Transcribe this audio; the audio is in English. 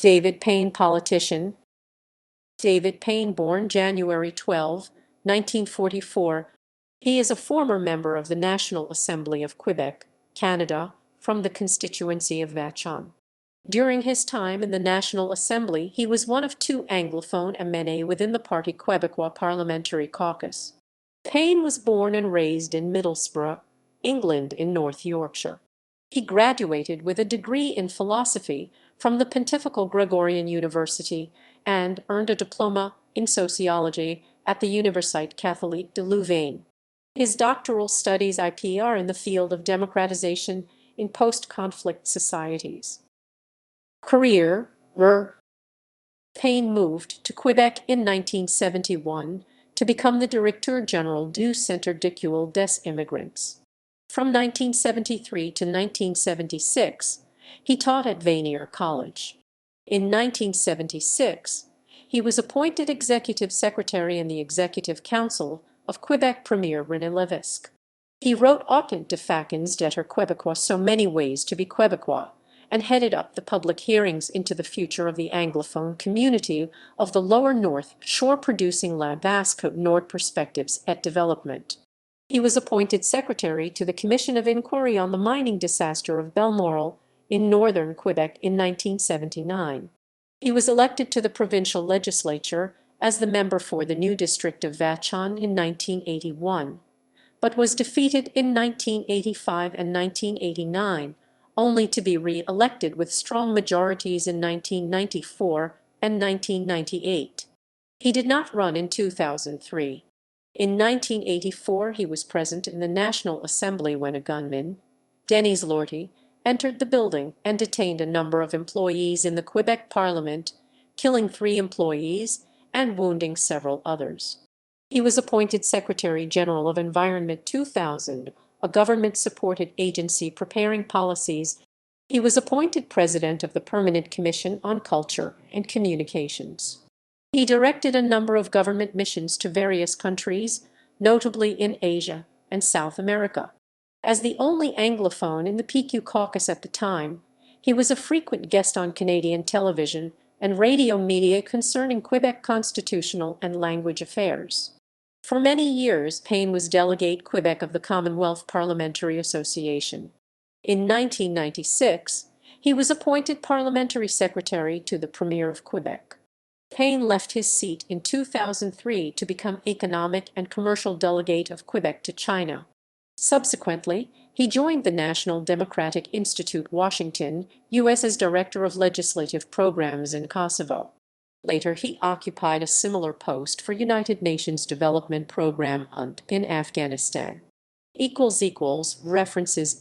David Payne, politician. David Payne, born January 12, 1944. He is a former member of the National Assembly of Quebec, Canada, from the constituency of Vachon. During his time in the National Assembly, he was one of two anglophone MNAs within the Parti Québécois parliamentary caucus. Payne was born and raised in Middlesbrough, England in North Yorkshire. He graduated with a degree in philosophy from the Pontifical Gregorian University and earned a diploma in sociology at the Université catholique de Louvain. His doctoral studies are in the field of democratization in post-conflict societies. Career. Payne moved to Quebec in 1971 to become the Directeur General du Centre d'accueil des Immigrants. From 1973 to 1976, he taught at Vanier College. In 1976, he was appointed Executive Secretary in the Executive Council of Quebec Premier René Lévesque. He wrote Autant de façons d'être Québécois, so many ways to be Québécois, and headed up the public hearings into the future of the Anglophone community of the Lower North Shore, producing La Basque Nord Perspectives et Development. He was appointed secretary to the Commission of Inquiry on the mining disaster of Balmoral in northern Quebec in 1979. He was elected to the provincial legislature as the member for the new district of Vachon in 1981, but was defeated in 1985 and 1989, only to be re-elected with strong majorities in 1994 and 1998. He did not run in 2003. In 1984, he was present in the National Assembly when a gunman, Denis Lortie, entered the building and detained a number of employees in the Quebec Parliament, killing 3 employees and wounding several others. He was appointed Secretary General of Environment 2000, a government-supported agency preparing policies. He was appointed President of the Permanent Commission on Culture and Communications. He directed a number of government missions to various countries, notably in Asia and South America. As the only Anglophone in the PQ caucus at the time, he was a frequent guest on Canadian television and radio media concerning Quebec constitutional and language affairs. For many years, Payne was Delegate Quebec of the Commonwealth Parliamentary Association. In 1996, he was appointed Parliamentary Secretary to the Premier of Quebec. Payne left his seat in 2003 to become Economic and Commercial Delegate of Quebec to China. Subsequently, he joined the National Democratic Institute, Washington, U.S. as Director of Legislative Programs in Kosovo. Later, he occupied a similar post for United Nations Development Program in Afghanistan. References